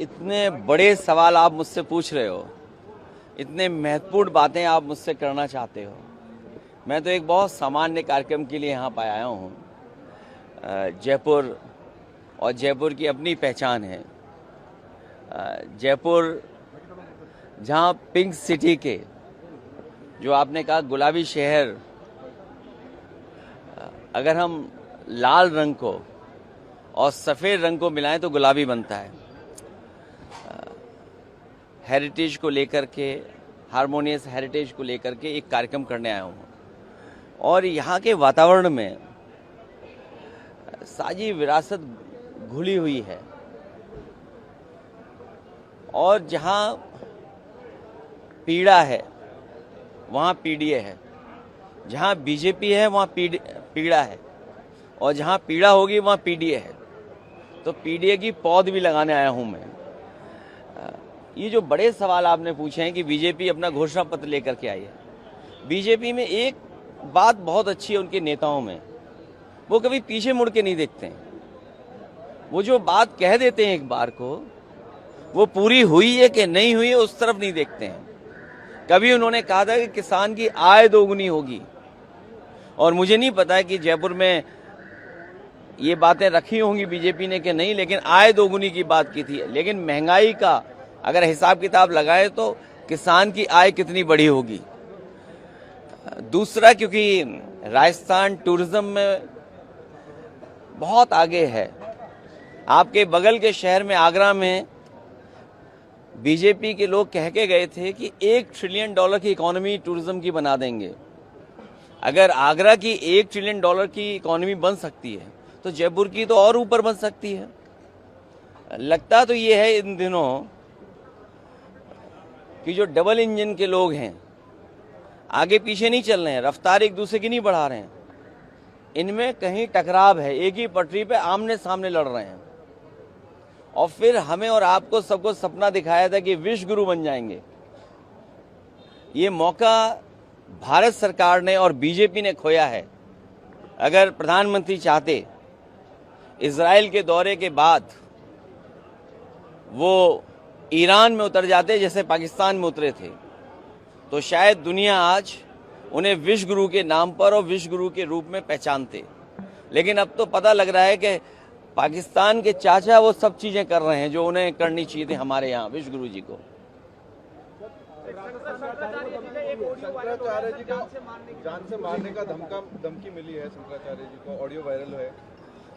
इतने बड़े सवाल आप मुझसे पूछ रहे हो, इतने महत्वपूर्ण बातें आप मुझसे करना चाहते हो। मैं तो एक बहुत सामान्य कार्यक्रम के लिए यहाँ पर आया हूँ। जयपुर और जयपुर की अपनी पहचान है। जयपुर जहाँ पिंक सिटी के, जो आपने कहा गुलाबी शहर, अगर हम लाल रंग को और सफ़ेद रंग को मिलाएं तो गुलाबी बनता है। हेरिटेज को लेकर के, हारमोनियस हेरिटेज को लेकर के एक कार्यक्रम करने आया हूँ और यहाँ के वातावरण में साजी विरासत घुली हुई है और जहाँ पीड़ा है वहाँ पीडीए है, जहाँ बीजेपी है वहाँ पीड़ा है और जहाँ पीड़ा होगी वहाँ पीडीए है। तो पीडीए की पौध भी लगाने आया हूँ मैं। ये जो बड़े सवाल आपने पूछे हैं कि बीजेपी अपना घोषणा पत्र लेकर के आई है, बीजेपी में एक बात बहुत अच्छी है उनके नेताओं में, वो कभी पीछे मुड़ के नहीं देखते हैं। वो जो बात कह देते हैं एक बार को, वो पूरी हुई है कि नहीं हुई है उस तरफ नहीं देखते हैं। कभी उन्होंने कहा था कि किसान की आय दोगुनी होगी, और मुझे नहीं पता कि जयपुर में ये बातें रखी होंगी बीजेपी ने कि नहीं, लेकिन आय दोगुनी की बात की थी। लेकिन महंगाई का अगर हिसाब किताब लगाए तो किसान की आय कितनी बड़ी होगी। दूसरा, क्योंकि राजस्थान टूरिज्म में बहुत आगे है। आपके बगल के शहर में, आगरा में, बीजेपी के लोग कह के गए थे कि $1 ट्रिलियन की इकोनॉमी टूरिज्म की बना देंगे। अगर आगरा की $1 ट्रिलियन की इकोनॉमी बन सकती है तो जयपुर की तो और ऊपर बन सकती है। लगता तो ये है इन दिनों कि जो डबल इंजन के लोग हैं आगे पीछे नहीं चल रहे हैं, रफ्तार एक दूसरे की नहीं बढ़ा रहे हैं, इनमें कहीं टकराव है, एक ही पटरी पे आमने सामने लड़ रहे हैं। और फिर हमें और आपको सबको सपना दिखाया था कि विश्व गुरु बन जाएंगे। ये मौका भारत सरकार ने और बीजेपी ने खोया है। अगर प्रधानमंत्री चाहते, इजराइल के दौरे के बाद वो ईरान में उतर जाते जैसे पाकिस्तान में उतरे थे, तो शायद दुनिया आज उन्हें विश्व गुरु के नाम पर और विश्व गुरु के रूप में पहचानते। लेकिन अब तो पता लग रहा है कि पाकिस्तान के चाचा वो सब चीजें कर रहे हैं जो उन्हें करनी चाहिए थी हमारे यहाँ विश्व गुरु जी को। शंकराचार्य जी को जान से मारने का धमकी मिली है, शंकराचार्य जी को ऑडियो वायरल है।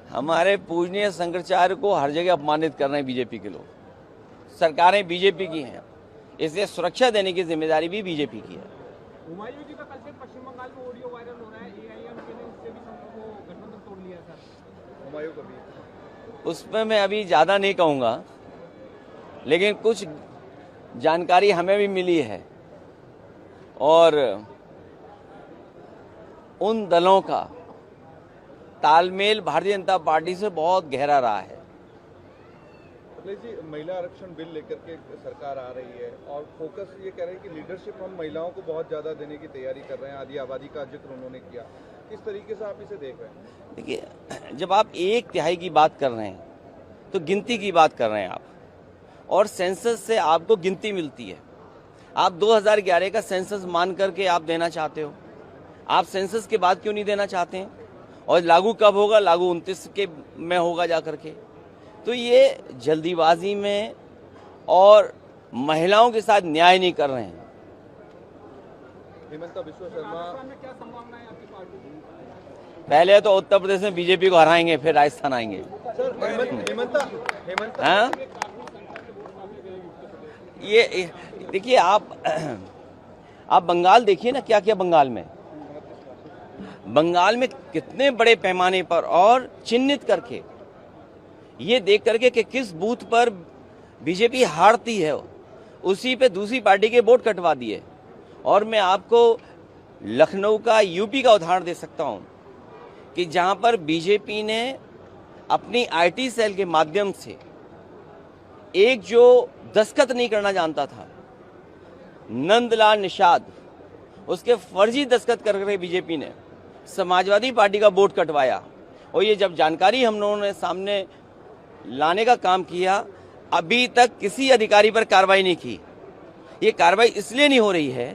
हमारे पूजनीय शंकराचार्य को हर जगह अपमानित कर रहे हैं बीजेपी के लोग। सरकारें बीजेपी की हैं, इसलिए सुरक्षा देने की जिम्मेदारी भी बीजेपी की है। हुमायूं जी का कल से पश्चिम बंगाल में ऑडियो वायरल हो रहा है, एआईएमके ने उससे भी गठबंधन तोड़ लिया सर। हुमायूं कभी उसमें मैं अभी ज्यादा नहीं कहूंगा, लेकिन कुछ जानकारी हमें भी मिली है और उन दलों का तालमेल भारतीय जनता पार्टी से बहुत गहरा रहा है। जी, महिला आरक्षण बिल लेकर के सरकार आ रही है और फोकस ये कह रहे हैं कि लीडरशिप हम महिलाओं को बहुत ज्यादा देने की तैयारी कर रहे हैं। आधी आबादी का जिक्र उन्होंने किया। किस तरीके से आप इसे देख रहे हैं? देखिए, जब आप 1/3 की बात कर रहे हैं तो गिनती की बात कर रहे हैं आप, और सेंसस से आपको गिनती मिलती है। आप 2011 का सेंसस मान करके आप देना चाहते हो, आप सेंसस के बाद क्यों नहीं देना चाहते हैं? और लागू कब होगा? लागू 29 के में होगा जा करके। तो ये जल्दीबाजी में और महिलाओं के साथ न्याय नहीं कर रहे हैं। हेमंता बिश्वा शर्मा में क्या संभावना है आपकी पार्टी की? पहले तो उत्तर प्रदेश में बीजेपी को हराएंगे, फिर राजस्थान आएंगे। सर, हेमंता हाँ, ये देखिए, आप बंगाल देखिए ना, क्या क्या बंगाल में कितने बड़े पैमाने पर और चिन्हित करके, ये देख करके कि किस बूथ पर बीजेपी हारती है, उसी पे दूसरी पार्टी के वोट कटवा दिए। और मैं आपको लखनऊ का, यूपी का उदाहरण दे सकता हूं कि जहां पर बीजेपी ने अपनी आईटी सेल के माध्यम से एक जो दस्तखत नहीं करना जानता था, नंदलाल निषाद, उसके फर्जी दस्तखत करके बीजेपी ने समाजवादी पार्टी का वोट कटवाया। और ये जब जानकारी हम लोगों ने सामने लाने का काम किया, अभी तक किसी अधिकारी पर कार्रवाई नहीं की। ये कार्रवाई इसलिए नहीं हो रही है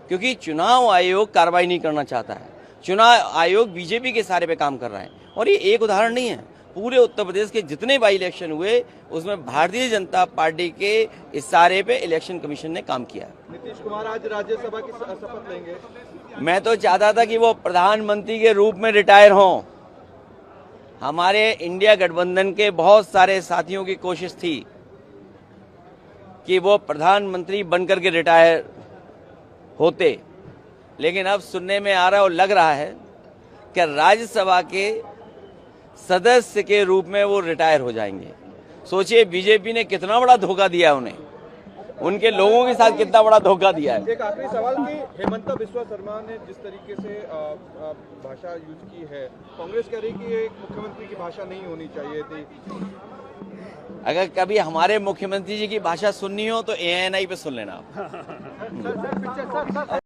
क्योंकि चुनाव आयोग कार्रवाई नहीं करना चाहता है। चुनाव आयोग बीजेपी के इशारे पे काम कर रहा है। और ये एक उदाहरण नहीं है, पूरे उत्तर प्रदेश के जितने बाई इलेक्शन हुए उसमें भारतीय जनता पार्टी के इशारे पे इलेक्शन कमीशन ने काम किया। नीतीश कुमार आज राज्यसभा की शपथ लेंगे। मैं तो चाहता था कि वो प्रधानमंत्री के रूप में रिटायर हों। हमारे इंडिया गठबंधन के बहुत सारे साथियों की कोशिश थी कि वो प्रधानमंत्री बनकर के रिटायर होते, लेकिन अब सुनने में आ रहा है और लग रहा है कि राज्यसभा के सदस्य के रूप में वो रिटायर हो जाएंगे। सोचिए बीजेपी ने कितना बड़ा धोखा दिया उन्हें, उनके लोगों के साथ कितना बड़ा धोखा दिया है। एक आखिरी सवाल कि हेमंता बिस्वा शर्मा ने जिस तरीके से भाषा यूज की है, कांग्रेस कह रही कि ये एक मुख्यमंत्री की भाषा नहीं होनी चाहिए थी। अगर कभी हमारे मुख्यमंत्री जी की भाषा सुननी हो तो ANI पे सुन लेना आप।